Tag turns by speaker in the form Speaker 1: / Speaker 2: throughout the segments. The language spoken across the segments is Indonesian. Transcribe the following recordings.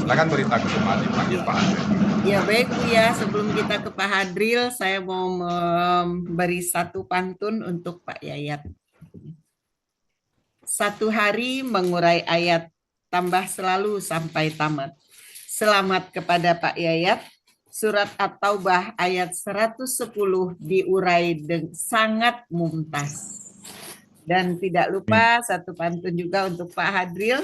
Speaker 1: Silakan berita Kusuma dipanggil
Speaker 2: Ya,
Speaker 1: Pak Andre.
Speaker 2: ya baik Bu ya. Sebelum kita ke Pak Hadril, saya mau memberi satu pantun untuk Pak Yayat. Satu hari mengurai ayat, tambah selalu sampai tamat. Selamat kepada Pak Yayat. Surat At-Taubah ayat 110 diurai sangat mumtaz. Dan tidak lupa satu pantun juga untuk Pak Hadril.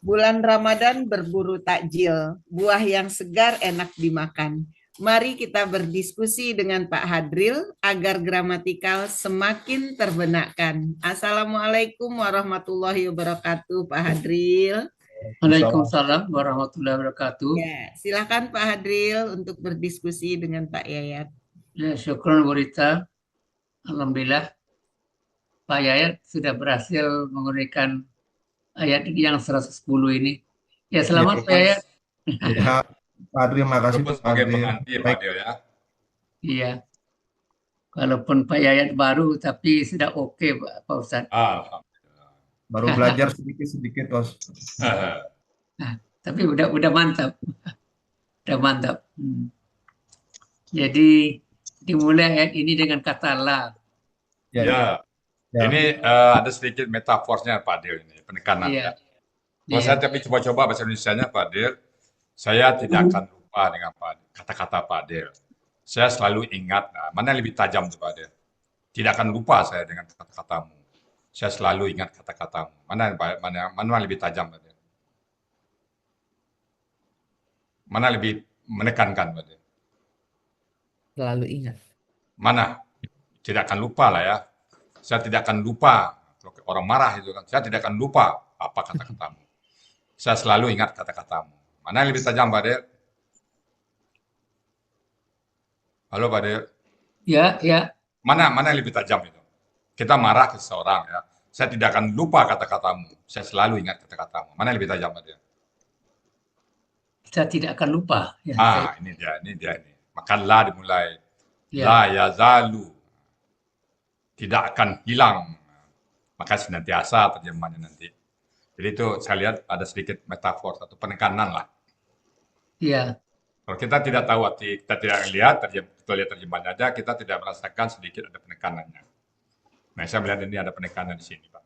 Speaker 2: Bulan Ramadan berburu takjil, buah yang segar enak dimakan. Mari kita berdiskusi dengan Pak Hadril agar gramatikal semakin terbenakkan. Assalamualaikum warahmatullahi wabarakatuh, Pak Hadril.
Speaker 3: Waalaikumsalam warahmatullahi wabarakatuh.
Speaker 2: Ya, silakan Pak Hadril untuk berdiskusi dengan Pak Yayat.
Speaker 3: Ya, syukron Burita. Alhamdulillah Pak Yayat sudah berhasil menguraikan ayat yang 110 ini. Ya, selamat Pak Yayat.
Speaker 4: Ya, Pak Adri, terima kasih
Speaker 1: Cukup
Speaker 4: Pak
Speaker 1: sebagai
Speaker 4: Adri.
Speaker 1: pengganti Pak
Speaker 4: Baik,
Speaker 1: Dio ya.
Speaker 3: Iya. Walaupun Pak Yayat baru tapi sudah oke Pak Ustadz.
Speaker 1: Alhamdulillah.
Speaker 4: baru belajar sedikit-sedikit, Bos.
Speaker 3: Nah, tapi udah mantap. Udah mantap. Jadi dimulai ayat ini dengan kata la.
Speaker 1: Ya.
Speaker 4: Ya.
Speaker 1: Ini ada sedikit metafornya Pak Dio ini, penekanannya.
Speaker 3: Iya.
Speaker 1: Kalau
Speaker 3: Iya.
Speaker 1: saya tapi coba-coba bahasa Indonesianya Pak Dio, saya tidak akan lupa dengan kata-kata Pak Dio. Saya selalu ingat, mana yang lebih tajam tuh Pak Dio? Tidak akan lupa saya dengan kata-katamu. Saya selalu ingat kata-katamu. Mana lebih tajam Pak Dio? Mana lebih menekankan Pak Dio?
Speaker 2: Selalu ingat.
Speaker 1: Mana? Tidak akan lupa lah ya. Saya tidak akan lupa. Kalau orang marah itu kan, saya tidak akan lupa apa kata-katamu. Saya selalu ingat kata-katamu. Mana yang lebih tajam Pak Dio? Halo Pak Dio.
Speaker 3: Ya, ya.
Speaker 1: Mana yang lebih tajam itu? Kita marah ke seseorang ya. Saya tidak akan lupa kata-katamu. Saya selalu ingat kata-katamu. Mana yang lebih tajam Pak Dio?
Speaker 3: Saya tidak akan lupa. Ya,
Speaker 1: Ini dia. Maka la dimulai.
Speaker 3: Ya.
Speaker 1: La yazalu. Tidak akan hilang. Maka senantiasa terjemahannya nanti. Jadi itu saya lihat ada sedikit metafor atau penekanan lah.
Speaker 3: Iya.
Speaker 1: Kalau kita tidak tahu arti, kita tidak lihat, kita lihat terjemahannya aja, kita tidak merasakan sedikit ada penekanannya. Nah, saya melihat ini ada penekanan di sini, Pak.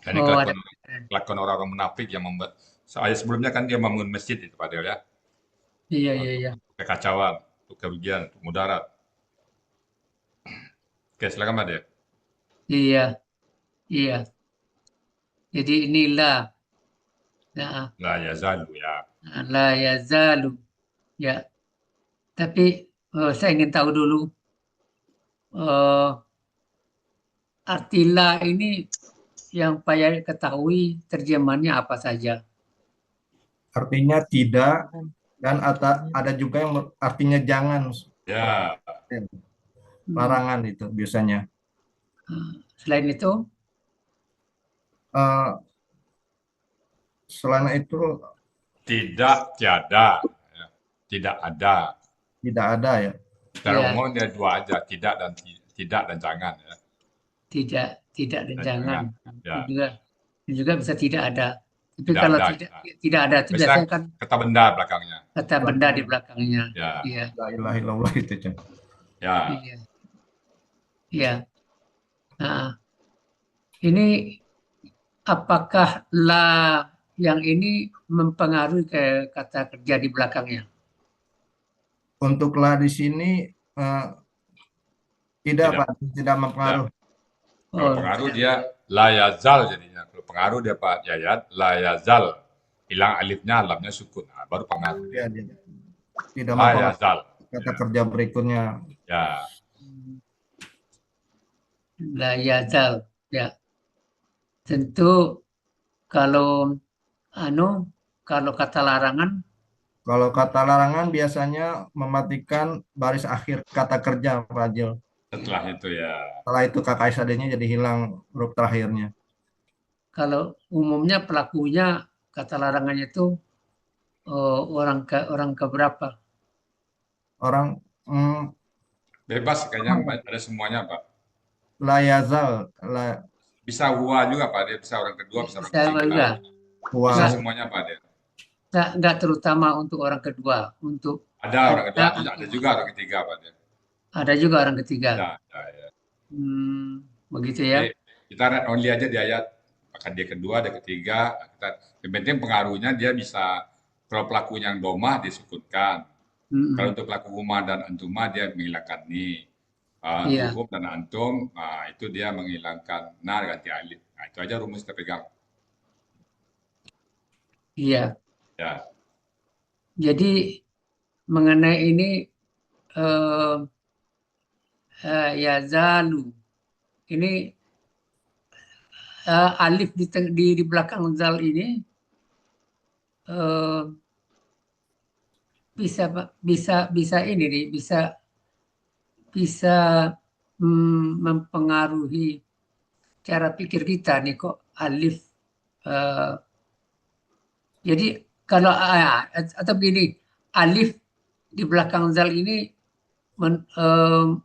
Speaker 1: Dan ini kelakuan orang-orang munafik yang membuat, ayat sebelumnya kan dia membangun masjid itu, Pak Del ya.
Speaker 3: Iya.
Speaker 1: Kekacauan, untuk kerugian, untuk mudarat. Oke, silakan Pak Del.
Speaker 3: Iya. Jadi inilah. Nah,
Speaker 1: La yazalu ya.
Speaker 3: la yazalu. Ya. Tapi saya ingin tahu dulu arti la ini yang Pak Yayat ketahui terjemahannya apa saja?
Speaker 4: Artinya tidak, dan ada juga yang artinya jangan.
Speaker 1: Ya.
Speaker 4: Larangan itu biasanya.
Speaker 3: Selain itu?
Speaker 4: Selain itu
Speaker 1: tidak, tiada, ya. Tidak ada.
Speaker 4: tidak ada ya.
Speaker 1: Secara umum dia dua aja, tidak dan jangan ya.
Speaker 3: Tidak dan jangan.
Speaker 1: Ya.
Speaker 3: Juga bisa tidak ada. Tapi
Speaker 1: Tidak
Speaker 3: kalau
Speaker 1: ada,
Speaker 3: tidak ada itu biasanya kan
Speaker 1: kata benda belakangnya.
Speaker 3: kata benda di belakangnya.
Speaker 1: Ya.
Speaker 3: Iya.
Speaker 4: La ilaha illallah itu.
Speaker 1: Ya.
Speaker 3: Iya. Nah, ini apakah la yang ini mempengaruhi ke kata kerja di belakangnya?
Speaker 4: Untuk la di sini tidak Pak, tidak mempengaruhi.
Speaker 1: Kalau pengaruh dia la yazal jadinya. Kalau pengaruh dia Pak Yayat la yazal. Hilang alifnya, lamnya sukun. Nah, baru pengaruh dia.
Speaker 4: Tidak
Speaker 1: La yazal.
Speaker 4: Kata kerja berikutnya.
Speaker 1: Ya.
Speaker 3: La yazal. Ya. Tentu kalau kata larangan.
Speaker 4: Kalau kata larangan biasanya mematikan baris akhir kata kerja, Pak Ajil.
Speaker 1: Setelah itu ya.
Speaker 4: Setelah itu KKSAD-nya jadi hilang huruf terakhirnya.
Speaker 3: Kalau umumnya pelakunya kata larangannya itu orang keberapa?
Speaker 4: Orang
Speaker 1: bebas kayaknya ada semuanya Pak.
Speaker 4: La yazal.
Speaker 1: Bisa huwa juga Pak, dia bisa orang kedua, bisa orang ketiga.
Speaker 4: Huwa.
Speaker 1: Bisa semuanya Pak dia.
Speaker 3: nggak terutama untuk orang kedua, untuk
Speaker 1: Ada orang kedua,
Speaker 3: ada
Speaker 1: ada juga orang ketiga, Pak Dir.
Speaker 3: ada juga orang ketiga.
Speaker 1: Ada, ya.
Speaker 3: Begitu
Speaker 1: Jadi
Speaker 3: ya.
Speaker 1: kita read only aja di ayat, akan dia kedua, ada ketiga. Yang penting pengaruhnya dia bisa, kalau pelakunya yang domah disukunkan. Kalau
Speaker 3: Mm-mm.
Speaker 1: untuk pelaku huma dan antuma dia menghilangkan ni.
Speaker 3: Iya,
Speaker 1: Untuk hum dan antum, itu dia menghilangkan na ganti alif. Nah, itu aja rumus kita pegang.
Speaker 3: iya.
Speaker 1: Ya,
Speaker 3: Jadi mengenai ini eh, ya zalu. Ini alif di belakang zal ini eh, bisa bisa bisa ini nih, bisa bisa mempengaruhi cara pikir kita nih kok alif. eh, jadi kalau atau begini, alif di belakang zal ini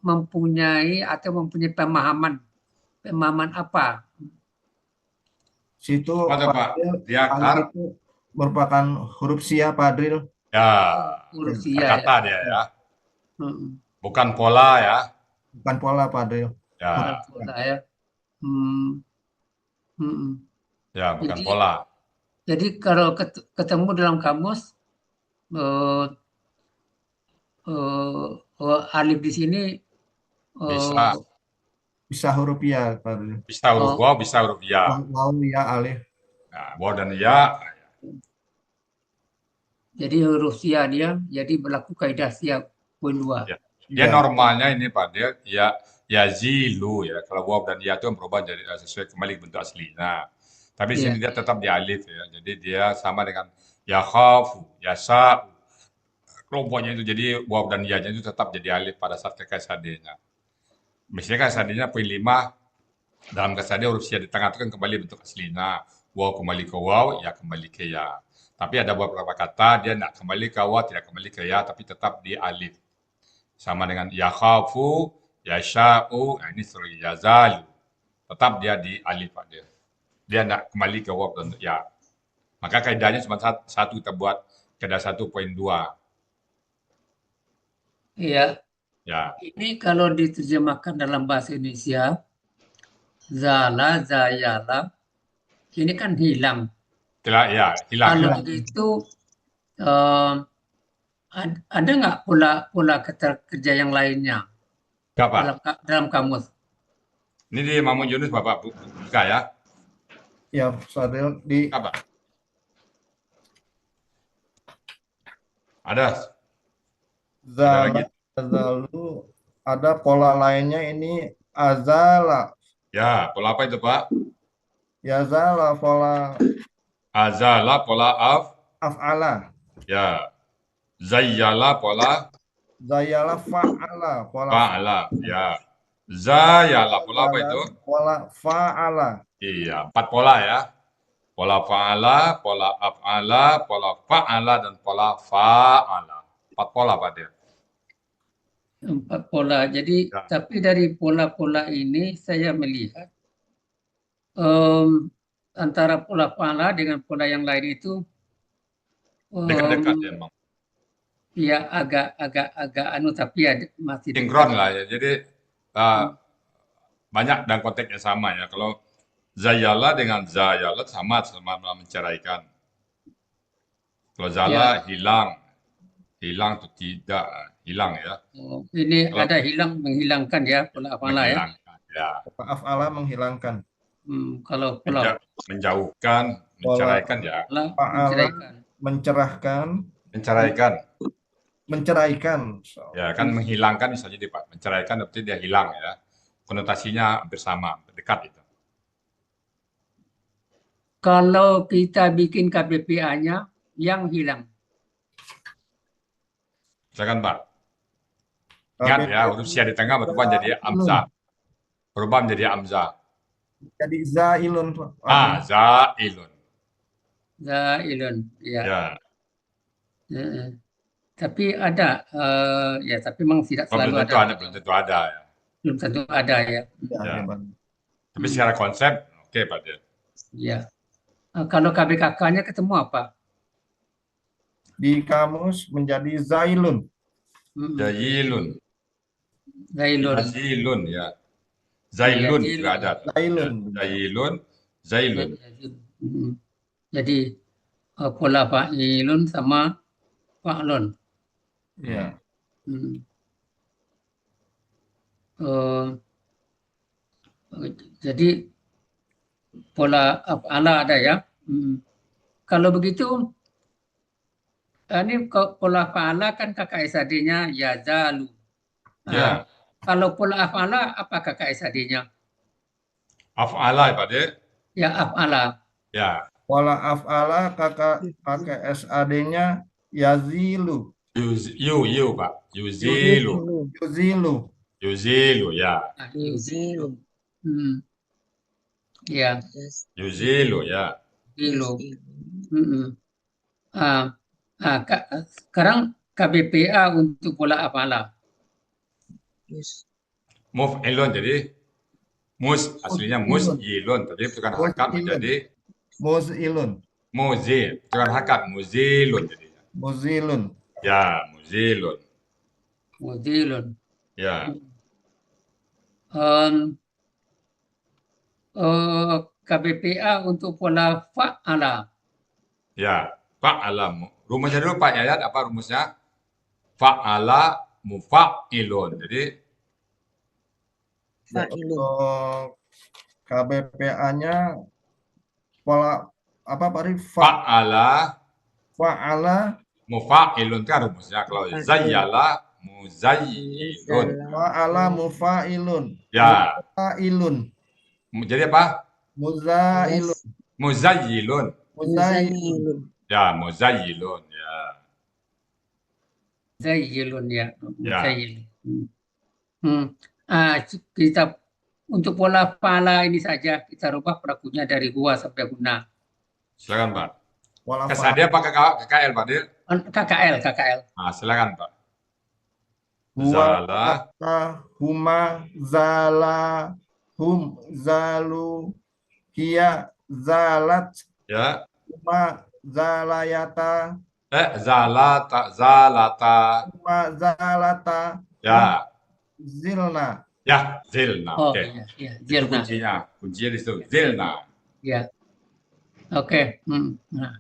Speaker 3: mempunyai atau mempunyai pemahaman apa?
Speaker 4: Situ
Speaker 1: apa tuh
Speaker 4: Pak
Speaker 1: Pak?
Speaker 4: Adil,
Speaker 1: Dia
Speaker 4: alif itu merupakan huruf sia Pak Adil.
Speaker 1: ya
Speaker 3: Huruf
Speaker 4: Ya,
Speaker 3: sia ya.
Speaker 1: berkata dia ya,
Speaker 3: Mm-mm.
Speaker 1: bukan pola ya.
Speaker 4: bukan pola Pak Adil.
Speaker 3: Bukan
Speaker 1: Ya,
Speaker 3: pola ya. Hmm, mm-mm.
Speaker 1: ya bukan
Speaker 3: Jadi
Speaker 1: pola.
Speaker 3: jadi kalau ketemu dalam kamus eh, alif di sini
Speaker 1: Bisa,
Speaker 3: eh,
Speaker 4: Bisa huruf ya Pak Adil.
Speaker 1: bisa huruf
Speaker 3: oh,
Speaker 1: waw, bisa huruf ya.
Speaker 4: Waw ya alif.
Speaker 1: Nah, waw dan ya,
Speaker 3: jadi huruf sia dia jadi berlaku kaidah sia poin 2.
Speaker 1: ya. Dia
Speaker 4: Ya.
Speaker 1: normalnya ini Pak, dia ya zilu ya. Kalau waw dan ya itu yang berubah jadi sesuai kembali bentuk aslinya. Tapi di
Speaker 3: Iya.
Speaker 1: sini dia tetap di alif ya. Jadi dia sama dengan ya khafu, ya sa'u. Kelompoknya itu jadi waw dan ya-nya itu tetap jadi alif pada saat KKSAD-nya. Misalnya KKSAD-nya poin 5, dalam KKSAD huruf sia di tengah itu kan kembali bentuk aslinya. Waw kembali ke waw, ya kembali ke ya. Tapi ada beberapa kata dia tidak kembali ke waw, tidak kembali ke ya, tapi tetap di alif. Sama dengan ya khafu, ya sya'u, nah ini seperti ya zalu. Tetap dia di alif Pak dia. Dia tidak kembali ke waw dan ya. Maka kaidahnya cuma satu kita buat kaidah 1.2.
Speaker 3: Iya.
Speaker 1: Ya,
Speaker 3: Ini kalau diterjemahkan dalam bahasa Indonesia, zala, zayala, ini kan hilang.
Speaker 1: ya hilang
Speaker 3: Kalau
Speaker 1: ya.
Speaker 3: begitu, eh, ada nggak pola kata kerja yang lainnya
Speaker 1: Enggak Pak.
Speaker 3: dalam kamus?
Speaker 1: Ini di Mamun Yunus Bapak buka ya.
Speaker 4: Ya, Pak Adil di
Speaker 1: Buka Pak. Ada lagi.
Speaker 4: zalu ada pola lainnya ini azala.
Speaker 1: Ya, pola apa itu Pak?
Speaker 4: Ya zala pola
Speaker 1: Azala pola
Speaker 4: af'ala.
Speaker 1: ya. Zayyala pola
Speaker 4: Zayala fa'ala pola
Speaker 1: fa'ala. Ya. Zayala pola apa
Speaker 4: fa'ala
Speaker 1: itu?
Speaker 4: pola fa'ala.
Speaker 1: Iya, 4 pola ya. Pola fa'ala, pola af'ala, pola fa'ala, dan pola fa'ala. 4 pola Pak dia.
Speaker 3: 4 pola. Jadi,
Speaker 1: Ya.
Speaker 3: tapi dari pola-pola ini saya melihat em, antara pola pala dengan pola yang lain itu
Speaker 1: Dekat-dekat ya emang.
Speaker 3: ya agak anu tapi ya masih
Speaker 1: Sinkron
Speaker 3: dekat.
Speaker 1: lah ya. Jadi banyak dan konteksnya sama ya. Kalau Zayala dengan Zayala sama menceraikan. Kalau Zala
Speaker 3: Ya,
Speaker 1: hilang atau tidak, hilang ya.
Speaker 3: ini
Speaker 1: Kalau
Speaker 3: ada menghilangkan ya pola pala ya.
Speaker 1: menghilangkan, ya.
Speaker 4: Af'ala menghilangkan.
Speaker 3: Kalau pola
Speaker 1: Menjauhkan,
Speaker 4: Pola
Speaker 1: menceraikan ya.
Speaker 3: pala
Speaker 4: fa'ala
Speaker 3: menceraikan.
Speaker 4: mencerahkan,
Speaker 1: Menceraikan,
Speaker 4: menceraikan.
Speaker 1: ya kan menghilangkan bisa jadi Pak. Menceraikan berarti dia hilang ya. Konotasinya hampir sama, dekat itu.
Speaker 3: Kalau kita bikin KPPA-nya yang hilang.
Speaker 1: Silakan Pak. Ingat ya, huruf sia di tengah berubah jadi amzah. Berubah menjadi amzah.
Speaker 4: Jadi zailun.
Speaker 1: Zailun.
Speaker 3: Zailun, ya.
Speaker 1: Ya.
Speaker 3: Tapi ada, ya tapi memang tidak selalu
Speaker 1: Belum
Speaker 3: ada.
Speaker 1: tentu ada ya.
Speaker 3: Belum tentu ada ya.
Speaker 1: Ya. Tapi secara konsep, oke Pak Dir.
Speaker 3: Ya. Kalau KBKK-nya ketemu apa?
Speaker 4: di kamus menjadi zailun.
Speaker 1: Jayilun.
Speaker 3: Zailun.
Speaker 1: Jazilun ya.
Speaker 3: Iya,
Speaker 1: Zailun juga
Speaker 3: zilun.
Speaker 1: ada.
Speaker 4: Zailun.
Speaker 1: Jayilun, zailun.
Speaker 3: Jadi pola fa'ilun sama fa'lun.
Speaker 4: Ya.
Speaker 3: Hmm. Eh, jadi pola af'ala ada ya. Kalau begitu, ini pola fa'ala kan kakak SAD-nya yazalu.
Speaker 1: Ya.
Speaker 3: Kalau pola af'ala apa kakak SAD-nya?
Speaker 1: Af'ala ya Pak De.
Speaker 3: Ya af'ala.
Speaker 1: Ya.
Speaker 4: Pola af'ala kakak pakai SAD-nya yazilu.
Speaker 1: Yu Pak. Yuzilu.
Speaker 4: Yuzilu.
Speaker 1: Yuzilu ya.
Speaker 3: Yuzilu. Ya,
Speaker 1: Yuzilu ya.
Speaker 3: zilu. Sekarang KBPA untuk pola af'ala.
Speaker 1: Muf'ilun jadi aslinya mus'ilun. Tadi bukan hakat menjadi
Speaker 4: Muzilun.
Speaker 1: muzil. Bukan hakat muzilun jadinya.
Speaker 4: Muzilun.
Speaker 1: Ya, muzilun.
Speaker 3: Muzilun.
Speaker 1: Ya.
Speaker 3: KBPA untuk pola fa'ala.
Speaker 1: Ya. Fa'ala. Rumusnya dulu Pak Yayat apa rumusnya? Fa'ala mufa'ilun. Jadi
Speaker 4: Untuk KBPA-nya pola apa Pak Ri?
Speaker 1: fa'ala
Speaker 4: Fa'ala
Speaker 1: mufa'ilun kan rumusnya. Kalau zayyala muzayyilun.
Speaker 4: Fa'ala mufa'ilun.
Speaker 1: Ya.
Speaker 4: Muzailun.
Speaker 1: Jadi apa?
Speaker 4: Muzailun.
Speaker 1: Muzayyilun.
Speaker 4: Muzailun.
Speaker 1: Ya, muzayyilun. Ya.
Speaker 3: Zayyilun ya.
Speaker 1: Ya.
Speaker 3: Zayyilun. Kita untuk pola fa'ala ini saja kita rubah pelakunya dari huwa sampai guna.
Speaker 1: Silakan Pak.
Speaker 4: Pola
Speaker 1: Kesadia Pak KKL Pak Dir.
Speaker 3: KKL.
Speaker 1: Nah, silakan Pak.
Speaker 4: Huwa,
Speaker 1: Zala.
Speaker 4: huma, zala, hum, zalu, hiya, zalat,
Speaker 1: Ya.
Speaker 4: huma, zalayata,
Speaker 1: Zalata.
Speaker 4: huma, zalata,
Speaker 1: Ya.
Speaker 4: zilna.
Speaker 1: Ya, zilna.
Speaker 3: Oh
Speaker 1: Oke.
Speaker 3: iya,
Speaker 1: Itu
Speaker 3: zilna.
Speaker 1: kuncinya di situ. Zilna.
Speaker 3: Ya. Oke. Nah,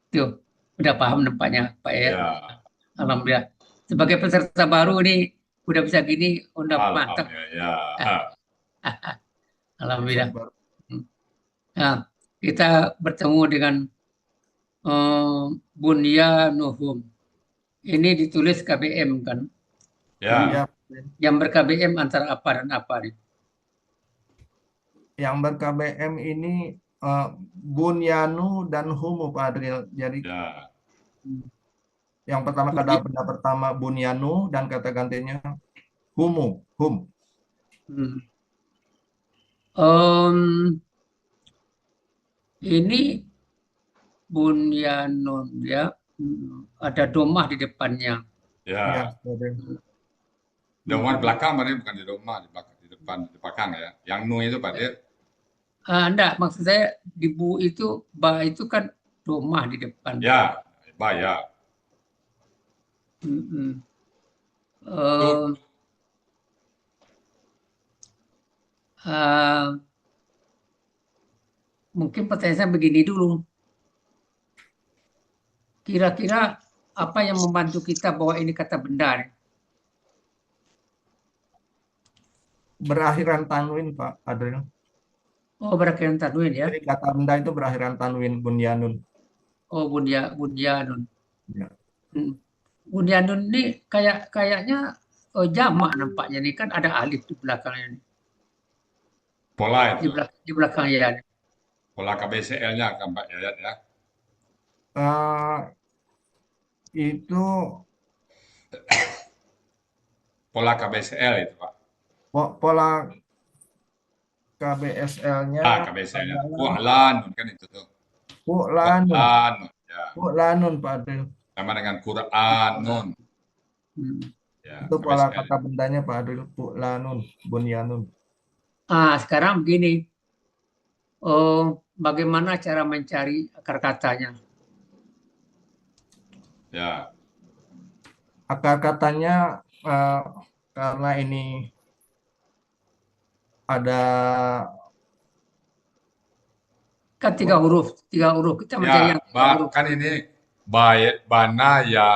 Speaker 3: itu udah paham nampaknya Pak ya.
Speaker 1: Ya.
Speaker 3: Alhamdulillah. Sebagai peserta baru ini udah bisa gini, udah mantap.
Speaker 1: Alhamdulillah. Ya.
Speaker 3: Alhamdulillah. Nah, kita bertemu dengan Bunyanuhum. Ini ditulis KBM kan?
Speaker 1: Ya.
Speaker 3: Yang ber-KBM antara apa dan apa nih?
Speaker 4: Yang ber-KBM ini bunyanu dan humu Pak Adril. Jadi
Speaker 1: Ya.
Speaker 4: yang pertama kata benda pertama bunyanu dan kata gantinya humu, hum.
Speaker 3: Ini bunyanun ya, ada domah di depannya.
Speaker 1: Ya. Domah di belakang Pak Dir, bukan di domah, di belakang ya. Yang nu itu Pak Dir.
Speaker 3: Enggak, maksud saya di bu itu, ba itu kan domah di depan.
Speaker 1: Ya, ba ya.
Speaker 3: Mungkin pertanyaan saya begini dulu. Kira-kira apa yang membantu kita bahwa ini kata benda?
Speaker 4: Berakhiran tanwin Pak Adril.
Speaker 3: Oh, berakhiran tanwin ya.
Speaker 4: Jadi kata benda itu berakhiran tanwin bunyanun.
Speaker 3: Oh, bunyanun.
Speaker 4: Ya.
Speaker 3: Bunyanun ini kayaknya jamak nampaknya nih, kan ada alif di belakangnya nih.
Speaker 1: Pola itu.
Speaker 3: Di belakang ya.
Speaker 1: Pola KBCL-nya kan Pak Yayat ya.
Speaker 4: Itu
Speaker 1: Pola KBCL itu Pak.
Speaker 4: pola KBSL-nya
Speaker 1: KBCL-nya. Fu'lanun kan itu tuh.
Speaker 4: Fu'lanun.
Speaker 1: Ya.
Speaker 4: Fu'lanun Pak Adril.
Speaker 1: Sama dengan Qur'anun. Ya,
Speaker 4: Itu pola
Speaker 1: KBCL.
Speaker 4: kata bendanya Pak Adril. Fu'lanun, bunyanun.
Speaker 3: Sekarang begini. Bagaimana cara mencari akar katanya?
Speaker 1: Ya.
Speaker 4: Akar katanya karena ini ada
Speaker 3: Kan 3 huruf, 3 huruf. Kita mencari yang
Speaker 1: Ya,
Speaker 3: 3 huruf.
Speaker 1: kan ini baik bana ya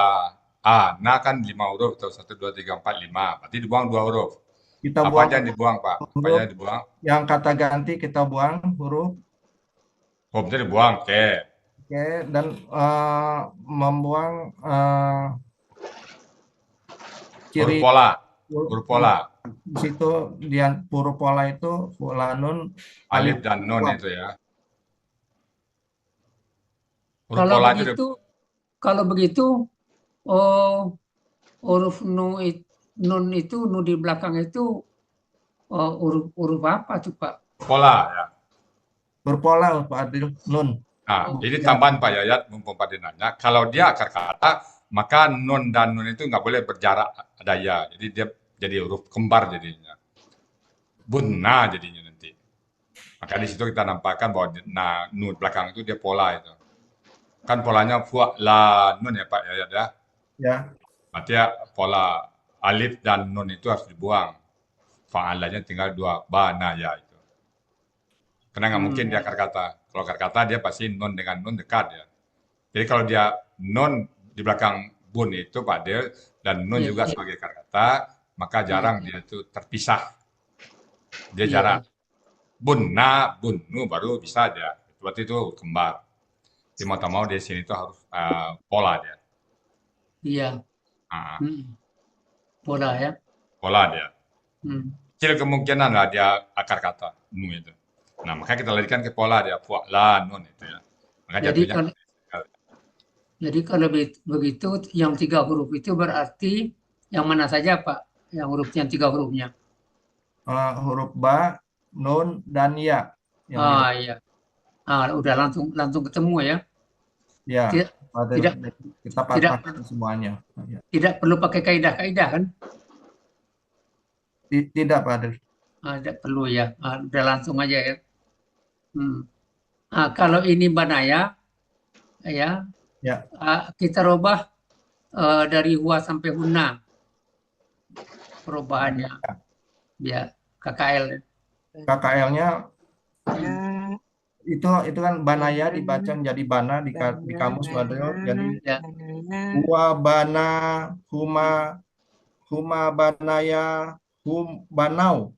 Speaker 1: na kan 5 huruf tuh 1, 2, 3, 4, 5. Berarti dibuang 2 huruf.
Speaker 4: kita
Speaker 1: Apa
Speaker 4: buang
Speaker 1: aja yang dibuang Pak? Apa aja
Speaker 4: huruf
Speaker 1: yang dibuang?
Speaker 4: yang kata ganti kita buang huruf,
Speaker 1: Hurufnya dibuang, oke.
Speaker 4: oke, dan membuang
Speaker 1: Huruf
Speaker 4: ciri
Speaker 1: pola,
Speaker 4: huruf
Speaker 1: huruf pola,
Speaker 4: di situ dia huruf pola itu fulanun alif
Speaker 1: alif dan nun
Speaker 4: buang.
Speaker 1: itu ya. Huruf
Speaker 3: Kalau
Speaker 1: pola itu
Speaker 3: begitu, kalau begitu, oh, huruf nun itu, nun di belakang itu, huruf apa tuh Pak?
Speaker 1: pola ya.
Speaker 4: Berpola Pak Adil nun.
Speaker 1: Nah,
Speaker 3: Oh,
Speaker 1: ini
Speaker 4: Ya,
Speaker 1: tambahan Pak Yayat, mumpung Pak Din nanya. Kalau dia akar kata, maka nun dan nun itu nggak boleh berjarak daya. Jadi dia jadi huruf kembar jadinya. Bunna jadinya nanti. Maka di situ kita nampakkan bahwa nun belakang itu dia pola itu. Kan polanya fuak la nun ya Pak Yayat ya.
Speaker 4: ya,
Speaker 1: Berarti ya pola alif dan nun itu harus dibuang. Fa'alanya tinggal 2, bana ya itu. Karena nggak mungkin dia akar kata. Kalau akar kata dia pasti nun dengan nun dekat ya. Jadi kalau dia non di belakang bun itu Pak Del dan nun
Speaker 3: iya,
Speaker 1: juga
Speaker 3: iya,
Speaker 1: sebagai akar kata, maka
Speaker 3: iya,
Speaker 1: jarang dia itu terpisah. Dia
Speaker 3: iya,
Speaker 1: jarang. Bun na, bun nu baru bisa dia. Berarti itu kembar. Jadi mau tak mau di sini itu harus pola dia.
Speaker 3: iya.
Speaker 1: Ah,
Speaker 3: Pola ya.
Speaker 1: pola dia.
Speaker 3: Hmm.
Speaker 1: Kecil kemungkinan lah dia akar kata nu itu. Nah, maka kita larikan ke pola dia. Puak la nun itu ya. Maka
Speaker 3: Jadi
Speaker 1: jatuhnya
Speaker 3: kalau begitu, yang 3 huruf itu berarti yang mana saja Pak? Yang huruf yang 3 hurufnya.
Speaker 4: huruf ba, nun dan ya yang di
Speaker 3: Ah
Speaker 4: depan.
Speaker 3: iya. Udah langsung langsung ketemu ya.
Speaker 4: Ya,
Speaker 3: Tidak
Speaker 4: Pak Adil.
Speaker 3: tidak
Speaker 4: Kita
Speaker 3: tidak
Speaker 4: patahkan semuanya. Ya.
Speaker 3: tidak perlu pakai kaidah-kaidah kan?
Speaker 4: Tidak Pak Adil.
Speaker 3: Tidak perlu ya. Udah langsung aja ya. Hmm. Kalau ini Banaya ya,
Speaker 4: Ya,
Speaker 3: kita rubah dari Hua sampai Huna perubahannya ya KKL.
Speaker 4: KKL-nya
Speaker 3: Hmm.
Speaker 4: itu kan banaya dibaca menjadi bana di kamus Pak Adil. Jadi
Speaker 3: Ya.
Speaker 4: huwa bana, huma, huma banaya, hum banau.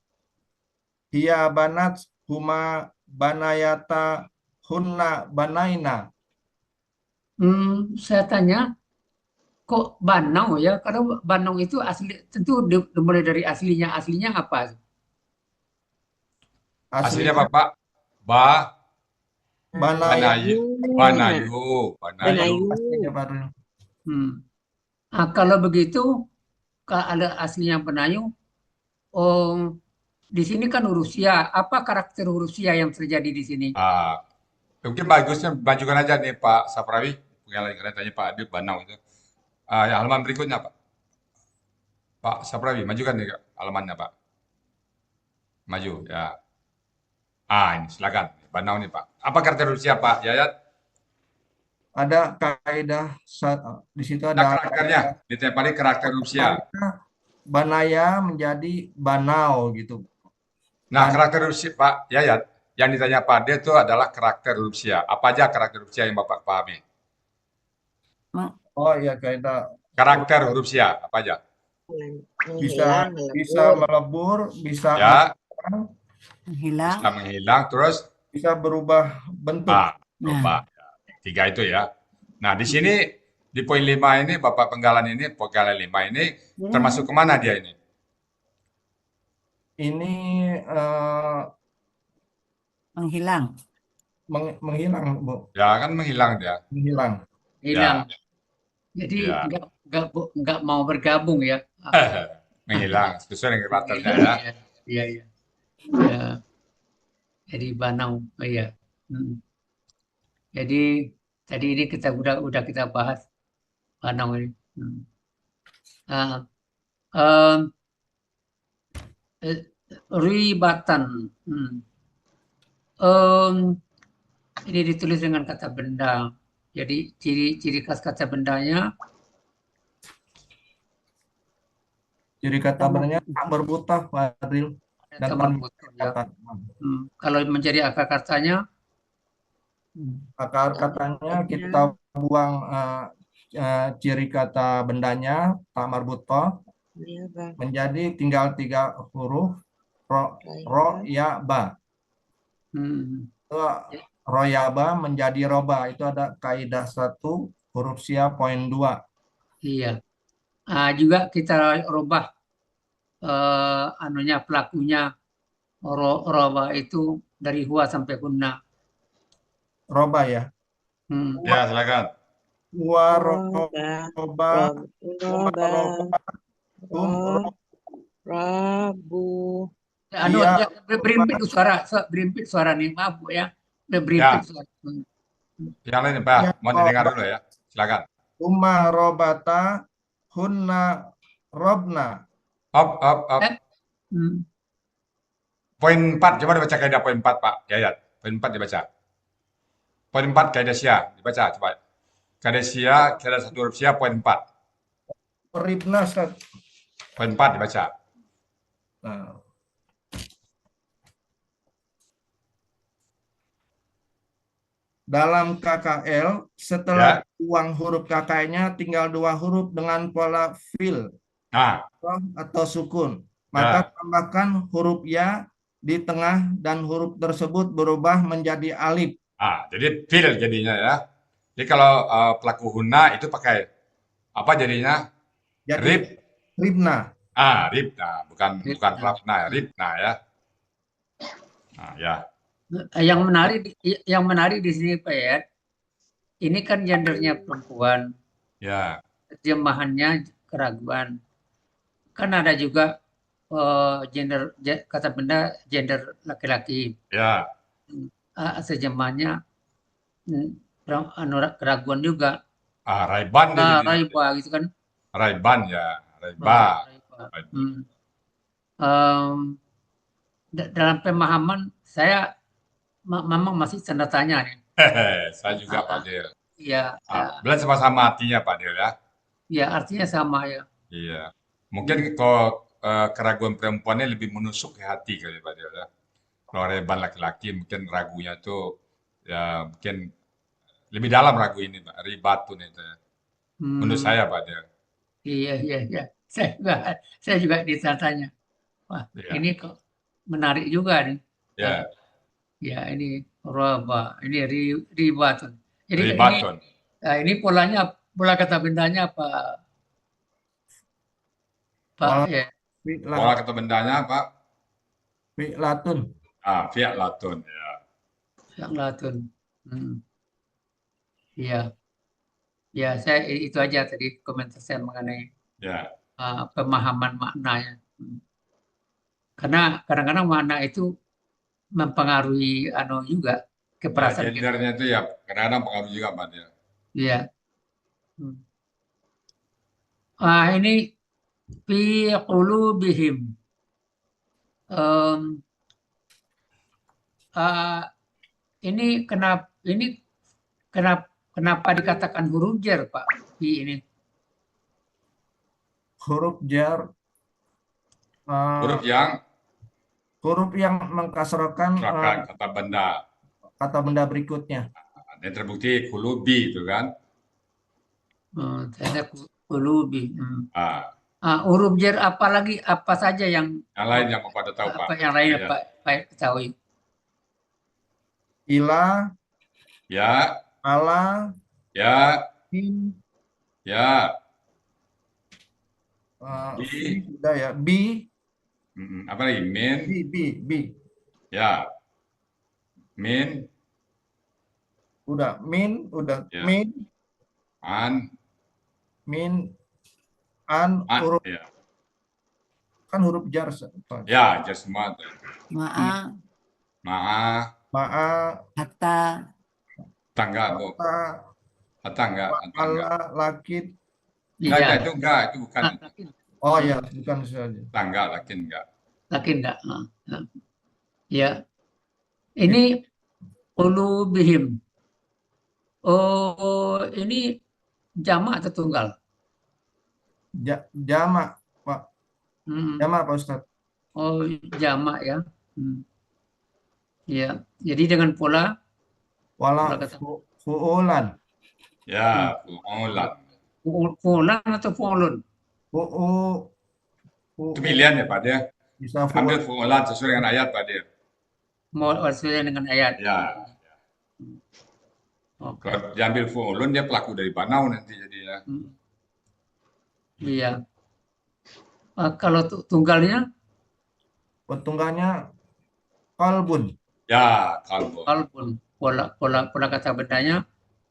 Speaker 4: Hiya banat, huma banayata, hunna banaina.
Speaker 3: Saya tanya, kok Banau ya? Karena Banau itu asli, tentu dimulai dari aslinya. Aslinya apa?
Speaker 1: aslinya
Speaker 4: Aslinya
Speaker 1: Bapak ba
Speaker 4: banaya
Speaker 1: banayu, banayu, banayu.
Speaker 4: aslinya Pak Adil.
Speaker 3: Hmm. Kalau begitu, kalau ada aslinya Penayu, oh, di sini kan Rusia. Apa karakter Rusia yang terjadi di sini?
Speaker 1: Ah, mungkin bagusnya majukan aja nih Pak Saprawi. Yang kalian tanya Pak Adib Banau itu. Yang halaman berikutnya Pak. Pak Saprawi, majukan nih Kak, halamannya Pak. Maju ya. Ini silakan. Banau nih Pak. Apa karakter Rusia Pak Yayat?
Speaker 4: Ada kaidah di situ
Speaker 1: Nah
Speaker 4: ada
Speaker 1: karakternya. Ditempeli karakter Rusia.
Speaker 4: banaya menjadi banau gitu.
Speaker 1: Nah karakter Rusia Pak Yayat. Yang ditanya Pak D itu adalah karakter Rusia. Apa aja karakter Rusia yang Bapak pahami?
Speaker 4: Oh iya kaidah
Speaker 1: Karakter Rusia apa aja?
Speaker 4: bisa bisa melebur, bisa
Speaker 1: Ya,
Speaker 5: Menghilang.
Speaker 1: bisa menghilang, terus
Speaker 4: bisa berubah bentuk.
Speaker 1: berubah. Ya. 3 itu ya. Nah, di sini di poin 5 ini Bapak Penggalan ini, penggalan 5 ini termasuk kemana dia ini?
Speaker 4: Ini
Speaker 5: Menghilang.
Speaker 4: menghilang, Bu.
Speaker 1: Ya kan menghilang dia.
Speaker 4: Menghilang.
Speaker 3: Hilang.
Speaker 1: Ya,
Speaker 3: Jadi
Speaker 1: ya.
Speaker 3: nggak mau bergabung ya.
Speaker 1: Menghilang sesuai dengan karakternya ya.
Speaker 3: Iya, iya, iya. Ya. Jadi Banau, iya. Jadi tadi ini kita udah kita bahas Banau ini. Ah, em, Ribatan. Em, ini ditulis dengan kata benda. Jadi ciri khas kata bendanya
Speaker 4: Jadi kata bendanya tak berbuta, Fadil, dan
Speaker 3: tamar
Speaker 4: tanpa
Speaker 3: butuh ya.
Speaker 4: kata.
Speaker 3: Kalau menjadi akar katanya,
Speaker 4: Akar katanya kita buang ciri kata bendanya tak marbutoh, menjadi tinggal 3 huruf ro ya ba.
Speaker 3: hmm,
Speaker 4: Itu royaba menjadi roba, itu ada kaidah 1 huruf sia poin 2.
Speaker 3: iya. Juga kita rubah anunya pelakunya roba itu dari huwa sampai kunna.
Speaker 4: Roba ya.
Speaker 3: Hmm.
Speaker 1: Ya, silakan.
Speaker 4: Waroba,
Speaker 6: Roba,
Speaker 4: roba, hum,
Speaker 6: Rabu.
Speaker 3: Anu,
Speaker 4: dia,
Speaker 3: berimpit suara nih, maaf Bu ya. Udah
Speaker 1: Ya,
Speaker 3: berimpit suara.
Speaker 1: yang lain Pak,
Speaker 4: dia
Speaker 1: mau didengar dulu ya. Silakan.
Speaker 4: Umma robata hunna robna.
Speaker 1: Up.
Speaker 3: Hmm.
Speaker 1: Poin 4, coba dibaca kaidah poin 4 Pak Yayat. Poin 4 dibaca. Poin 4 kaidah sia, dibaca coba. Kaidah sia, kaidah 1 huruf sia, poin 4.
Speaker 4: Ribna, Ustaz.
Speaker 1: Poin 4 dibaca.
Speaker 4: Nah, dalam KKL, setelah
Speaker 1: Ya.
Speaker 4: uang huruf KK-nya tinggal 2 huruf dengan pola fil
Speaker 1: Nah,
Speaker 4: atau sukun. Maka
Speaker 1: ya.
Speaker 4: tambahkan huruf ya di tengah dan huruf tersebut berubah menjadi alif.
Speaker 1: Jadi fil jadinya ya. Jadi kalau pelaku huna itu pakai apa jadinya?
Speaker 4: Jadi
Speaker 1: Rib.
Speaker 4: ribna.
Speaker 1: Rib. Nah, bukan rafna, ribna ya. Nah, ya.
Speaker 3: Yang menarik di sini Pak ya, ini kan gendernya perempuan,
Speaker 1: Ya.
Speaker 3: terjemahannya keraguan. Kan ada juga kata benda gender laki-laki.
Speaker 1: Ya.
Speaker 3: Terjemahannya keraguan juga.
Speaker 1: Raiban jadinya.
Speaker 3: Raiba gitu kan.
Speaker 1: Raiban ya. Raiba.
Speaker 3: Dalam pemahaman saya memang masih tanda tanya nih.
Speaker 1: Saya juga Pak Del.
Speaker 3: Iya.
Speaker 1: Belan sama-sama artinya Pak Del ya.
Speaker 3: Ya artinya sama ya.
Speaker 1: Iya. Mungkin kalau keraguan perempuannya lebih menusuk ke hati kali Pak Del ya. Kalau raiban laki-laki mungkin ragunya tuh ya mungkin lebih dalam ragu ini Pak. Ribatun itu ya. Menurut saya Pak Del.
Speaker 3: Iya. Saya juga ditanya. Wah,
Speaker 1: Iya.
Speaker 3: ini kok menarik juga nih.
Speaker 1: Ya.
Speaker 3: Ya, ini roba, ini ribatun. Jadi
Speaker 1: Ribatun.
Speaker 3: ini pola kata bendanya Pak ya.
Speaker 1: Pola kata bendanya Pak.
Speaker 4: Fi'latun.
Speaker 1: Fi'latun ya.
Speaker 3: Fi'latun. Iya. Ya, saya itu aja tadi komentar saya mengenai
Speaker 1: Ya.
Speaker 3: pemahaman maknanya. Karena kadang-kadang makna itu mempengaruhi juga
Speaker 1: Ya,
Speaker 3: keperasaan kita.
Speaker 1: gendernya itu ya kadang-kadang pengaruh juga Pak Del.
Speaker 3: Iya. Ini fi qulubihim. Ini kenapa dikatakan huruf jar Pak? Fi ini.
Speaker 4: Huruf jar.
Speaker 1: Huruf yang
Speaker 4: mengkasrokan kata benda berikutnya.
Speaker 1: Dan terbukti kulubi itu kan.
Speaker 3: Saya kulubi.
Speaker 1: Huruf
Speaker 3: jar apa saja yang
Speaker 1: lain yang pada tahu Pak.
Speaker 3: Yang lain Pak ketahui.
Speaker 4: Ila,
Speaker 1: ya,
Speaker 4: ala,
Speaker 1: ya,
Speaker 4: min,
Speaker 1: ya,
Speaker 4: sudah ya, bi,
Speaker 1: apa lagi? Min,
Speaker 4: bi,
Speaker 1: ya, min,
Speaker 4: udah,
Speaker 1: ya.
Speaker 4: min, an, huruf,
Speaker 1: ya.
Speaker 4: kan huruf jar.
Speaker 1: Ya, jar semua.
Speaker 4: Ma'a,
Speaker 5: hatta,
Speaker 1: Tangga, Bu. Tangga.
Speaker 4: Lakin.
Speaker 1: Enggak, itu bukan.
Speaker 4: Oh ya, bukan saja.
Speaker 1: Tangga, lakin enggak.
Speaker 3: Lakin enggak. Ya. Ini qulubihim. Oh, ini jamak atau tunggal?
Speaker 4: Jamak, Pak.
Speaker 3: Hmm.
Speaker 4: Jamak, Pak Ustadz.
Speaker 3: Oh, jamak ya. Hmm. Ya, jadi dengan pola
Speaker 4: Wala
Speaker 3: kata
Speaker 4: fu'ulan.
Speaker 1: Ya, fu'ulan.
Speaker 3: fulan atau fulun.
Speaker 4: Fu'u,
Speaker 1: Itu
Speaker 4: fu'u.
Speaker 1: pilihan ya Pak Dir.
Speaker 4: Bisa
Speaker 1: Ambil
Speaker 4: fu'ul.
Speaker 1: fu'ulan sesuai dengan ayat Pak Dir.
Speaker 3: Mau sesuai dengan ayat.
Speaker 1: Ya,
Speaker 3: Oke.
Speaker 1: kalau diambil fu'ulun dia pelaku dari banau nanti jadinya.
Speaker 3: Hmm. Iya. Kalau tunggalnya
Speaker 4: Petunggalnya kalbun.
Speaker 1: Ya, kalbun.
Speaker 3: kalbun. Pola kata bendanya.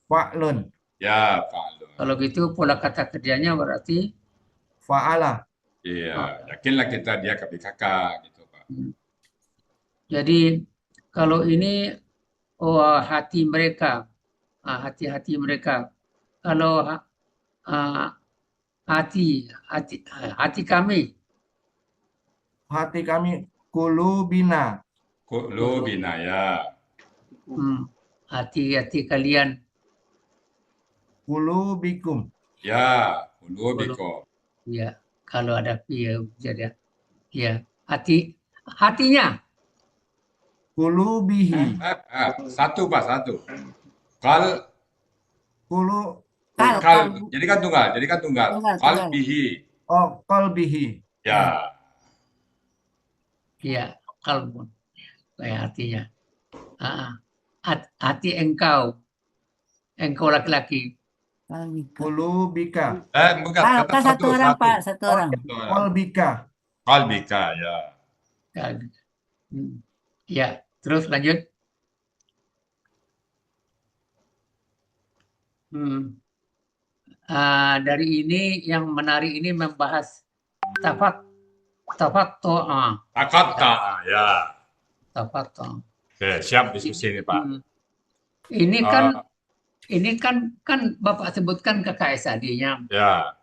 Speaker 4: Fa'lun.
Speaker 1: Ya, fa'lun.
Speaker 3: Kalau gitu pola kata kerjanya berarti
Speaker 4: Fa'ala.
Speaker 1: Iya, yakinlah kita dia KPKK gitu Pak.
Speaker 3: jadi kalau ini hati mereka, hati-hati mereka. Kalau ah, hati kami,
Speaker 4: Hati kami kulubina.
Speaker 1: Qulubina ya.
Speaker 3: hati kalian.
Speaker 4: Kulubikum.
Speaker 1: Ya, qulubikum.
Speaker 3: Ya, kalau ada ya, jadi ya hatinya.
Speaker 4: Kulubihi.
Speaker 1: Satu Pak, satu. Kal
Speaker 4: Kulu.
Speaker 5: Kal,
Speaker 1: jadi kan tunggal,
Speaker 5: tunggal.
Speaker 1: Qalbihi.
Speaker 4: Oh, kalbihi.
Speaker 1: Ya,
Speaker 3: Ya, kalbun kayak hatinya. Hati engkau laki-laki.
Speaker 4: Kulubika.
Speaker 1: bukan
Speaker 5: Kal,
Speaker 1: kata
Speaker 5: satu orang, Pak, satu orang.
Speaker 1: Satu orang.
Speaker 4: Kolbika.
Speaker 1: Qalbika ya.
Speaker 3: Ya, ya, terus lanjut. Dari ini yang menarik ini membahas tafatto.
Speaker 1: Taqatta ya.
Speaker 3: Tafatto.
Speaker 1: Oke, siap diskusi ini Pak.
Speaker 3: Ini kan Bapak sebutkan KKSAD-nya.
Speaker 1: Ya,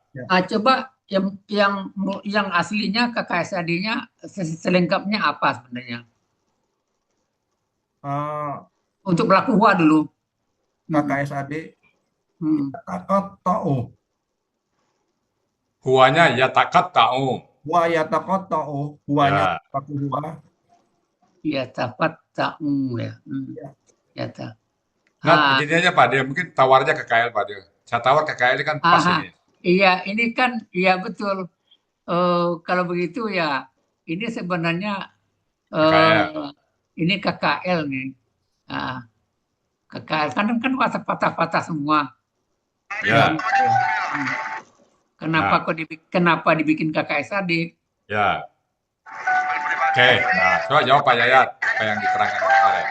Speaker 3: Coba yang aslinya KKSAD-nya selengkapnya apa sebenarnya? Untuk pelaku HUA dulu.
Speaker 4: KKSAD. Takotau.
Speaker 1: huanya ya taqatta'u.
Speaker 4: Wa yatakotau. Huanya
Speaker 1: Ya.
Speaker 4: pakai hua.
Speaker 3: Ya tafatta'u ya. Ya ta.
Speaker 1: Nah, intinya Pak Dir, mungkin tawarnya ke KL Pak Dir. Saya tawar ke KL kan pas ini.
Speaker 3: Iya, ini kan iya betul. Kalau begitu ya ini sebenarnya
Speaker 1: KKL.
Speaker 3: ini KKL nih. KKL kan patah-patah semua.
Speaker 1: Ya,
Speaker 3: Kenapa dibikin KKSAD?
Speaker 1: ya. Oke, nah coba jawab Pak Yayat apa yang diterangkan kemarin.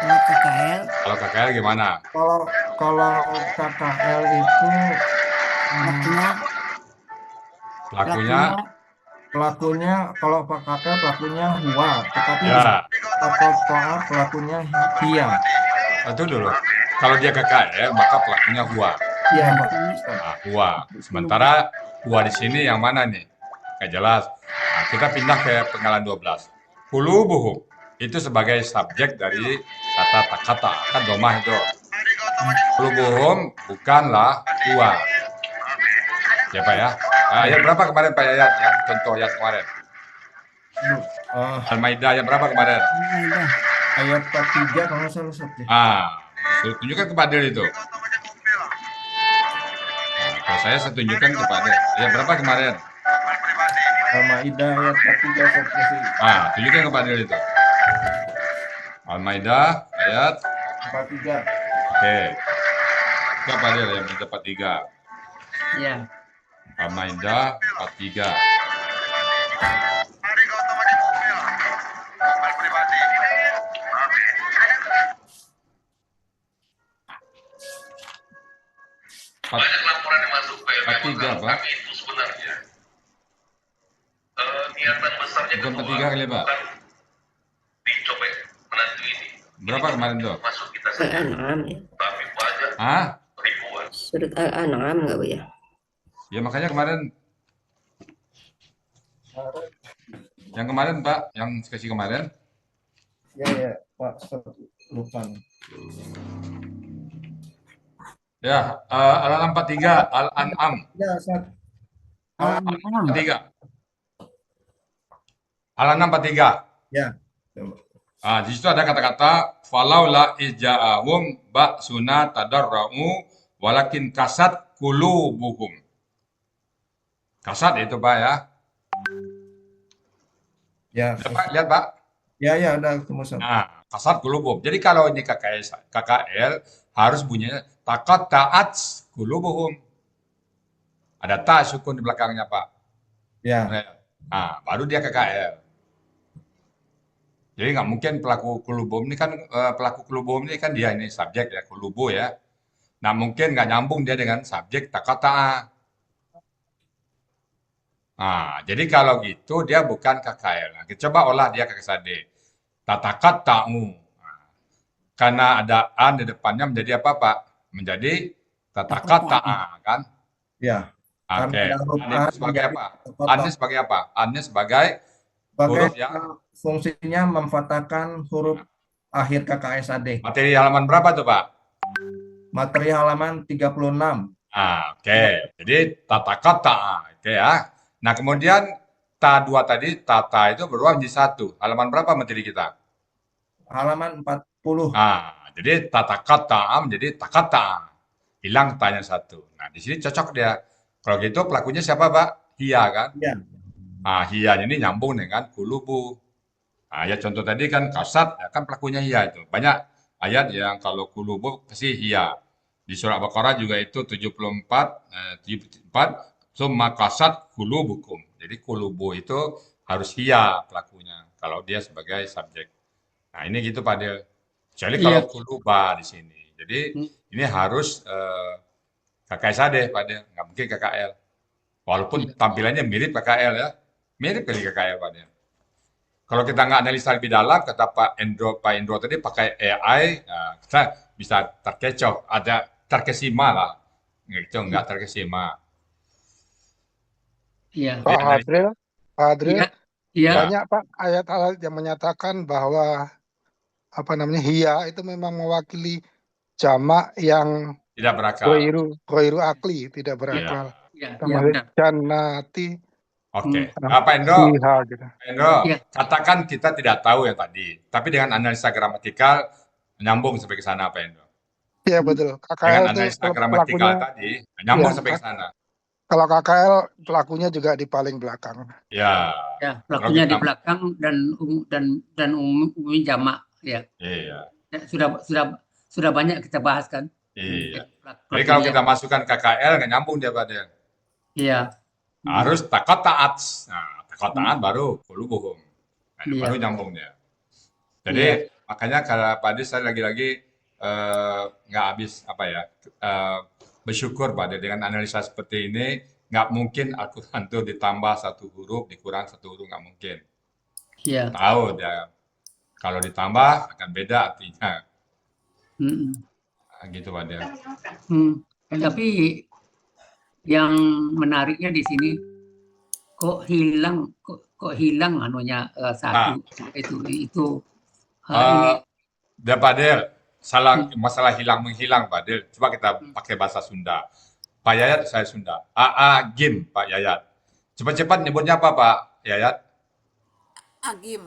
Speaker 5: Kalau KKL,
Speaker 1: Kalau KKL gimana?
Speaker 4: Kalau KKL itu pelakunya kalau Pak KKL pelakunya hua, tetapi
Speaker 1: Ya,
Speaker 4: Takotoa pelakunya hia.
Speaker 1: itu dulu. Kalau dia KKL maka pelakunya hua.
Speaker 4: Iya, Pak.
Speaker 1: Nah, hua. Sementara hua di sini yang mana nih? Nggak jelas. Nah, kita pindah ke penggalan 12. Qulubuhum itu sebagai subjek dari kata takata, kan domah itu. Qulubuhum bukanlah hua. Ya Pak ya. Nah, ayat berapa kemarin Pak Yayat yang contoh ayat kemarin? Al-Maidah ayat berapa kemarin?
Speaker 4: Ayat 43 kalau nggak salah Ustaz.
Speaker 1: Tunjukkan kepada itu. Nah, kalau saya tunjukkan kepada ayat berapa kemarin?
Speaker 4: Al-Maidah ayat 43 Ustaz.
Speaker 1: Tunjukkan kepada itu. Al-Maidah ayat
Speaker 4: 43.
Speaker 1: Oke. Kita pada yang 43.
Speaker 3: Ya.
Speaker 1: Al-Maidah 43.
Speaker 6: Banyak laporan yang masuk Pak.
Speaker 1: Pak.
Speaker 6: Tapi itu sebenarnya niatan besarnya
Speaker 1: Bukan
Speaker 6: kedua,
Speaker 1: 43 kali Pak.
Speaker 6: bukan dicopet menantu ini.
Speaker 1: Berapa kemarin tuh?
Speaker 6: Masuk kita saja.
Speaker 7: Al-An'am ya.
Speaker 6: Tapi banyak ribuan.
Speaker 7: Surat Al-An'am nggak Bu ya?
Speaker 1: Ya makanya kemarin yang kemarin Pak, yang sesi kemarin.
Speaker 4: Ya Pak, lupa.
Speaker 1: Ya, Al-An'am 43, Al-An'am
Speaker 4: Ya, Ustaz.
Speaker 5: Al-An'am.
Speaker 1: 43. Al-An'am 43.
Speaker 4: Ya. Coba.
Speaker 1: Di situ ada kata-kata falaula ija'ahum ba'suna tadarra'u walakin kasat qulubuhum. Kasat itu Pak ya.
Speaker 4: Ya,
Speaker 1: Lihat Pak, lihat Pak.
Speaker 4: ya, ya, ada ketemu Ustaz.
Speaker 1: Nah, kasat qulubuhum. Jadi kalau ini KKL harus bunyinya takat ta'at qulubuhum. Ada ta sukun di belakangnya Pak.
Speaker 4: Ya,
Speaker 1: Nah, baru dia KKL. Jadi nggak mungkin pelaku kulubum ini kan pelaku kulubum ini kan dia ini subjek ya kulubu ya. Nah mungkin nggak nyambung dia dengan subjek takata. Nah jadi kalau gitu dia bukan KKL. Nah, kita coba olah dia ke sade. Tatakat ta'u. Nah, karena ada an di depannya menjadi apa Pak? Menjadi tatakat ta'a kan?
Speaker 4: ya.
Speaker 1: Oke.
Speaker 4: Karena ada huruf
Speaker 1: An itu sebagai
Speaker 4: menjadi
Speaker 1: apa?
Speaker 4: kotak.
Speaker 1: Annya sebagai apa? Annya sebagai
Speaker 4: Sebagai
Speaker 1: huruf yang
Speaker 4: fungsinya memfathahkan huruf akhir KKSAD.
Speaker 1: materi halaman berapa tuh Pak?
Speaker 4: Materi halaman 36.
Speaker 1: Oke. Jadi tata kata, oke ya. Nah, kemudian ta dua tadi, tata itu berubah menjadi satu. Halaman berapa materi kita?
Speaker 4: Halaman 40.
Speaker 1: Jadi tata kata menjadi takata. Hilang tanya satu. Nah, di sini cocok dia. Kalau gitu pelakunya siapa, Pak? Hia kan?
Speaker 4: Ya.
Speaker 1: Hia ini nyambung dengan kulubu. Ya contoh tadi kan kasat, ya kan pelakunya hia itu. Banyak ayat yang kalau kulubu pasti hia. Di surah Baqarah juga itu 74, summa kasat kulubukum. Jadi kulubu itu harus hia pelakunya kalau dia sebagai subjek. Nah ini gitu Pak Del. Kecuali kalau
Speaker 3: Iya.
Speaker 1: kuluba di sini. Jadi ini harus KKSAD Pak Del, nggak mungkin KKL. Walaupun tampilannya mirip KKL ya. Mirip kali KKL Pak Del. Kalau kita nggak analisa lebih dalam, kata Pak Endro tadi pakai AI, kita bisa terkecoh, ada terkesima lah. Gitu, nggak terkesima.
Speaker 3: Iya.
Speaker 8: Pak Adril,
Speaker 3: Iya. Iya.
Speaker 8: banyak Pak ayat-ayat yang menyatakan bahwa hia itu memang mewakili jamak yang
Speaker 1: Tidak berakal.
Speaker 8: goiru akli, tidak berakal.
Speaker 3: Iya. Iya,
Speaker 8: Termasuk
Speaker 3: benar.
Speaker 8: jannati,
Speaker 1: Oke. Pak Endro,
Speaker 8: fiha gitu.
Speaker 1: Pak Endro,
Speaker 3: Iya.
Speaker 1: katakan kita tidak tahu yang tadi, tapi dengan analisa gramatikal nyambung sampai ke sana Pak Endro.
Speaker 8: Iya betul.
Speaker 1: Dengan
Speaker 8: KKL itu
Speaker 1: analisa
Speaker 8: kalau
Speaker 1: gramatikal
Speaker 8: pelakunya,
Speaker 1: tadi nyambung
Speaker 8: Iya,
Speaker 1: sampai ke sana.
Speaker 8: kalau KKL pelakunya juga di paling belakang.
Speaker 1: Ya,
Speaker 3: Ya, pelakunya di
Speaker 1: kita-
Speaker 3: belakang dan umum jamak. Ya.
Speaker 1: iya,
Speaker 3: Ya, sudah banyak kita bahas kan.
Speaker 1: iya.
Speaker 3: Pelakunya.
Speaker 1: Jadi kalau kita masukkan KKL nggak nyambung dia Pak Del.
Speaker 3: Iya.
Speaker 1: Harus takot taat. Nah, takot taat baru kulubuhum. Nah,
Speaker 3: Iya.
Speaker 1: baru nyambung dia. Jadi makanya kalau Pak Adi saya lagi-lagi nggak habis bersyukur Pak Adi dengan analisa seperti ini nggak mungkin Al-Quran itu ditambah satu huruf dikurang satu huruf nggak mungkin.
Speaker 3: Iya.
Speaker 1: Tahu dia kalau ditambah akan beda artinya. Gitu Pak Adi.
Speaker 3: Tapi yang menariknya di sini kok hilang anunya satu itu ini.
Speaker 1: Dia Pak Del, masalah hilang menghilang Pak Del. Coba kita pakai bahasa Sunda. Pak Yayat saya Sunda. Agim Pak Yayat. Cepat-cepat nyebutnya apa Pak Yayat?
Speaker 5: Agim.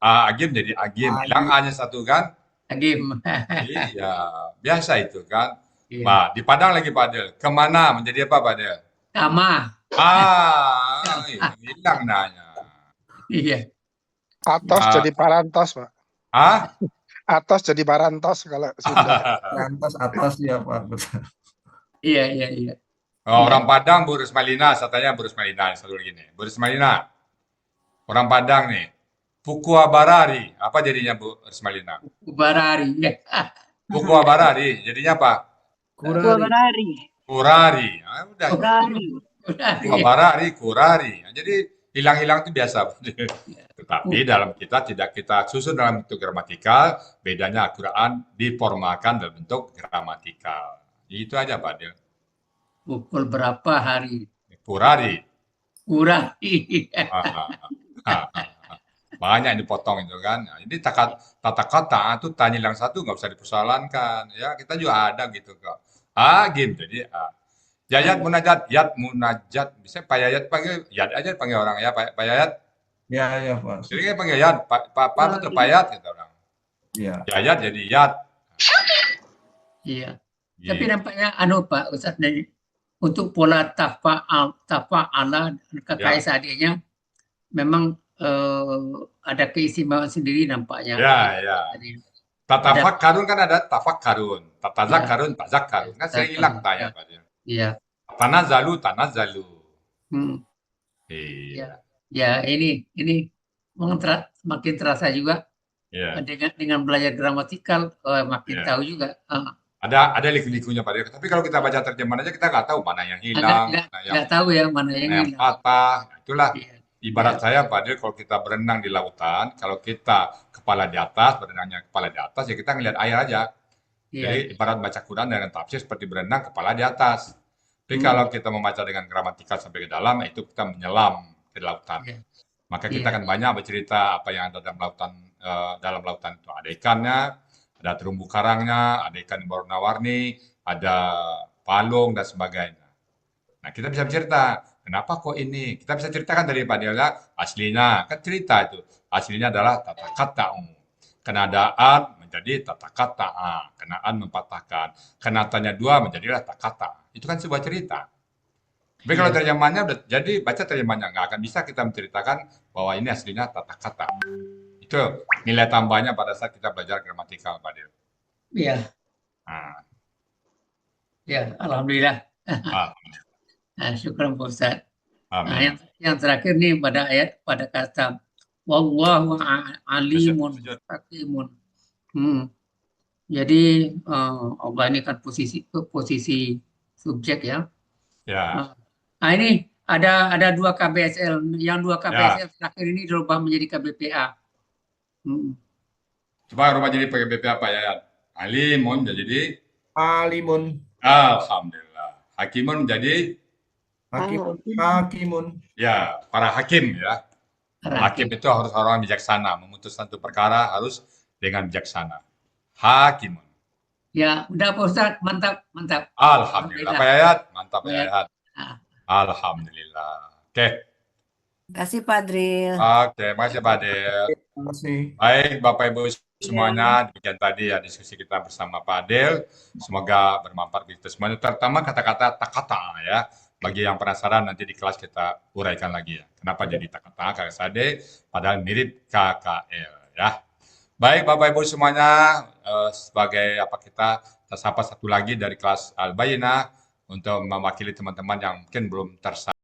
Speaker 1: Agim jadi Agim. Hilang A-nya satu kan?
Speaker 3: Agim.
Speaker 1: Iya, biasa itu kan.
Speaker 3: Iya.
Speaker 1: Pak, di Padang lagi Pak Del. Kemana menjadi apa Pak Del?
Speaker 3: Sama.
Speaker 1: Hilang nanya.
Speaker 3: Iya.
Speaker 8: Atos jadi parantos Pak. Atos jadi parantos kalau sudah.
Speaker 4: Atas ya Pak.
Speaker 3: Iya.
Speaker 1: Orang Padang Bu Rusmalina, saya tanya Bu Rusmalina satu lagi nih. Bu Rusmalina, orang Padang nih. Fukuabarari, apa jadinya Bu Rusmalina?
Speaker 3: Barari.
Speaker 1: Fukuabarari, jadinya apa? Kurari. Udah. Fukuabarari, kurari. Jadi hilang-hilang itu biasa. Tetapi dalam tidak kita susun dalam bentuk gramatikal, bedanya Al-Quran diformalkan dalam bentuk gramatikal. Itu aja Pak Del.
Speaker 3: Pukul berapa hari?
Speaker 1: Kurari. Banyak yang dipotong itu kan. Nah, jadi tata kata itu tanya hilang satu nggak usah dipersoalankan. Ya kita juga ada gitu kok. Agim jadi A. Yayat munajat, yat munajat. Bisa Pak Yayat panggil, Yat aja panggil orang ya Pak Yayat.
Speaker 4: Ya, Pak.
Speaker 1: Jadi kan panggil Yat, Pak betul Pak Yat gitu orang.
Speaker 4: Ya.
Speaker 1: Yayat jadi Yat.
Speaker 3: Iya.
Speaker 1: Gitu.
Speaker 3: Tapi nampaknya Pak Ustaz, dari untuk pola tafa'ala dan KKSAD-nya memang ada keistimewaan sendiri nampaknya.
Speaker 1: Ya.
Speaker 3: Jadi,
Speaker 1: Tatafakkarun kan ada tafakkarun, tatazakkarun,
Speaker 3: Ya.
Speaker 1: tazakkarun. Kan sering hilang tanya Pak dia.
Speaker 3: Iya.
Speaker 1: Tanazalu.
Speaker 3: Hmm.
Speaker 1: Iya.
Speaker 3: Ya, ini memang makin terasa juga
Speaker 1: Iya.
Speaker 3: dengan belajar gramatikal, makin
Speaker 1: Iya.
Speaker 3: tahu juga.
Speaker 1: Ada liku-likunya Pak dia. Tapi kalau kita baca terjemahan aja kita nggak tahu mana yang hilang, mana yang
Speaker 3: Nggak tahu ya mana yang hilang.
Speaker 1: patah. Nah, itulah
Speaker 3: Iya.
Speaker 1: ibarat saya Pak Dir, kalau kita berenang di lautan, kalau kita kepala di atas, berenangnya kepala di atas, ya kita ngelihat air aja.
Speaker 3: Iya.
Speaker 1: Jadi ibarat baca Quran dengan tafsir seperti berenang kepala di atas. Tapi kalau kita membaca dengan gramatikal sampai ke dalam, itu kita menyelam ke lautan.
Speaker 3: Iya.
Speaker 1: Maka kita
Speaker 3: Iya.
Speaker 1: akan banyak bercerita apa yang ada dalam lautan itu. Ada ikannya, ada terumbu karangnya, ada ikan berwarna-warni, ada palung dan sebagainya. Nah, kita bisa bercerita, kenapa kok ini? Kita bisa ceritakan dari Pak Dela, aslinya, kan cerita itu. Aslinya adalah tata kata'u. Kenadaan menjadi tata kata'a. Kenaan mempatahkan. Kenatanya dua menjadilah takata. Itu kan sebuah cerita. Tapi kalau terjemahannya udah jadi, baca terjemahannya nggak akan bisa kita menceritakan bahwa ini aslinya tata kata. Itu nilai tambahnya pada saat kita belajar gramatikal, Pak Dela.
Speaker 3: Iya.
Speaker 1: Nah,
Speaker 3: Ya, alhamdulillah. Syukur Pak Ustaz.
Speaker 1: amin.
Speaker 3: Yang terakhir nih pada kata wallahu alimun
Speaker 1: Sujud.
Speaker 3: hakimun. Jadi Allah ini kan posisi subjek ya.
Speaker 1: Ya.
Speaker 3: Nah, ini ada 2 KBSL. Yang 2 KBSL terakhir ini dirubah menjadi KBPA.
Speaker 1: Coba rubah jadi pakai BPA Pak Yayat. Alimun jadi
Speaker 4: Alimun.
Speaker 1: alhamdulillah. Hakimun menjadi
Speaker 4: Hakimun.
Speaker 1: ya para hakim ya. Hakim itu harus orang bijaksana, memutus satu perkara harus dengan bijaksana. Hakimun.
Speaker 3: Ya, udah Pak Ustaz, mantap.
Speaker 1: Alhamdulillah Pak Yayat, mantap Pak
Speaker 3: Ya.
Speaker 1: Yayat. Alhamdulillah. Oke.
Speaker 5: Terima kasih Pak Dril.
Speaker 1: Oke, makasih Pak Adel.
Speaker 4: Terima kasih.
Speaker 1: Baik Bapak Ibu semuanya, demikian tadi ya diskusi kita bersama Pak Adel. Semoga bermanfaat bagi kita semuanya, terutama kata-kata takata ya. Bagi yang penasaran nanti di kelas kita uraikan lagi ya. Kenapa jadi takata KKSAD padahal mirip KKL ya. Baik Bapak Ibu semuanya, sebagai kita sapa satu lagi dari kelas Al-Bayyinah untuk mewakili teman-teman yang mungkin belum tersambung.